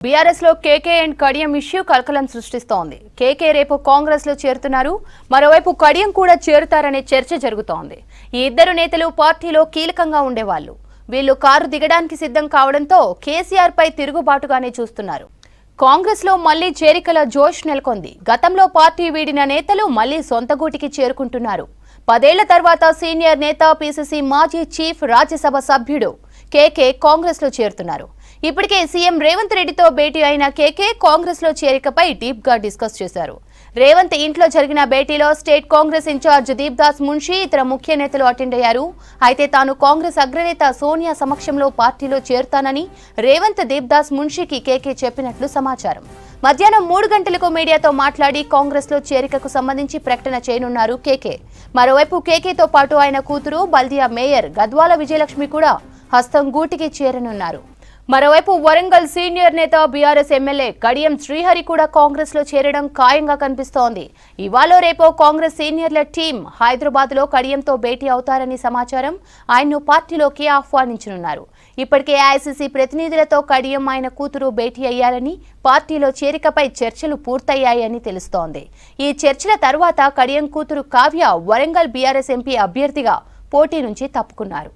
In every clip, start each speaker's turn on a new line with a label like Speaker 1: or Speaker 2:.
Speaker 1: BRS లో KK and Kadiyam issue కలకలం సృష్టిస్తోంది. కేకే రేపు కాంగ్రెస్ లో చేరుతున్నారు. మరోవైపు కడియం కూడా చేరుతారనే చర్చ జరుగుతోంది. ఈ ఇద్దరు నేతలు పార్టీలో కీలకంగా ఉండేవాళ్లు. వీళ్లు కారు దిగడానికి సిద్ధం కావడంతో కేసీఆర్ పై తిరుగుబాటుగానే చూస్తున్నారు. కాంగ్రెస్ లో మళ్లీ చేరికల జోష్ నెలకొంది. గతంలో పార్టీ వీడిన నేతలు మళ్లీ సొంత గూటికి చేరుకుంటున్నారు. 10 ఏళ్ల తర్వాత సీనియర్ నేత పీసీసీ మాజీ చీఫ్ రాజ్యసభ సభ్యుడు కేకే కాంగ్రెస్ లో చేరుతున్నారు. ఇప్పటికే సీఎం రేవంత్ రెడ్డితో భేటీ అయిన కేకే కాంగ్రెస్ లో చేరికపై డీప్ గా డిస్కస్ చేశారు. రేవంత్ ఇంట్లో జరిగిన భేటీలో స్టేట్ కాంగ్రెస్ ఇన్ఛార్జ్ దీప్దాస్ మున్షి ఇతర ముఖ్య నేతలు అటెండ్ అయ్యారు. అయితే తాను కాంగ్రెస్ అగ్రనేత సోనియా సమక్షంలో పార్టీలో చేరుతానని రేవంత్ దీప్దాస్ మున్షికి కేకే చెప్పినట్లు సమాచారం. మధ్యాహ్నం 3 గంటలకు మీడియాతో మాట్లాడి కాంగ్రెస్ లో చేరికకు సంబంధించి ప్రకటన చేయనున్నారు కేకే. మరోవైపు కేకేతో పాటు ఆయన కూతురు బల్దియా మేయర్ గద్వాల విజయలక్ష్మి కూడా హస్తం గూటికి చేరనున్నారు. మరోవైపు వరంగల్ సీనియర్ నేత బీఆర్ఎస్ ఎమ్మెల్యే కడియం శ్రీహరి కూడా కాంగ్రెస్ లో చేరడం ఖాయంగా కనిపిస్తోంది. ఇవాళ రేపో కాంగ్రెస్ సీనియర్ల టీం హైదరాబాద్ లో కడియంతో భేటీ అవుతారని సమాచారం. ఆయన్ను పార్టీలోకి ఆహ్వానించనున్నారు. ఇప్పటికే ఏఐసీసీ ప్రతినిధులతో కడియం ఆయన కూతురు భేటీ అయ్యారని, పార్టీలో చేరికపై చర్చలు పూర్తయ్యాయని తెలుస్తోంది. ఈ చర్చల తర్వాత కడియం కూతురు కావ్య వరంగల్ బీఆర్ఎస్ ఎంపీ అభ్యర్థిగా పోటీ నుంచి తప్పుకున్నారు.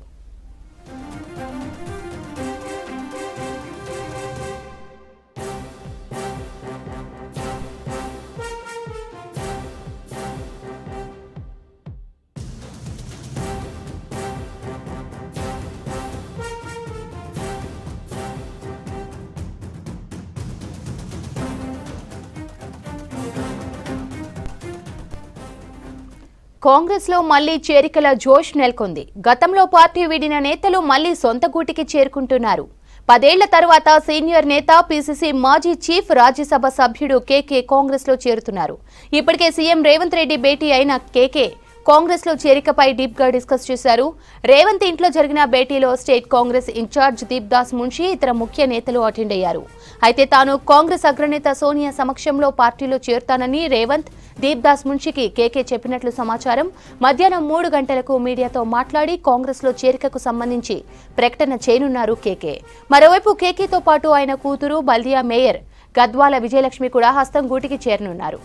Speaker 1: కాంగ్రెస్ లో మళ్లీ చేరికల జోష్ నెలకొంది. గతంలో పార్టీ వీడిన నేతలు మళ్లీ సొంత గూటికి చేరుకుంటున్నారు. 10 ఏళ్ల తర్వాత సీనియర్ నేత పీసీసీ మాజీ చీఫ్ రాజ్యసభ సభ్యుడు కేకే కాంగ్రెస్ లో చేరుతున్నారు. ఇప్పటికే సీఎం రేవంత్ రెడ్డి భేటీ అయిన కేకే కాంగ్రెస్ లో చేరికపై డీప్ గా డిస్కస్ చేశారు. రేవంత్ ఇంట్లో జరిగిన భేటీలో స్టేట్ కాంగ్రెస్ ఇన్ఛార్జ్ దీప్దాస్ మున్షి ఇతర ముఖ్య నేతలు అటెండ్ అయ్యారు. అయితే తాను కాంగ్రెస్ అగ్రనేత సోనియా సమక్షంలో పార్టీలో చేరుతానని రేవంత్ దీప్దాస్ మున్షికి కేకే చెప్పినట్లు సమాచారం. మధ్యాహ్నం 3 గంటలకు మీడియాతో మాట్లాడి కాంగ్రెస్ లో చేరికకు సంబంధించి ప్రకటన చేయనున్నారు కేకే. మరోవైపు కేకేతో పాటు ఆయన కూతురు బల్దియా మేయర్ గద్వాల విజయలక్ష్మి కూడా హస్తం గూటికి చేరనున్నారు.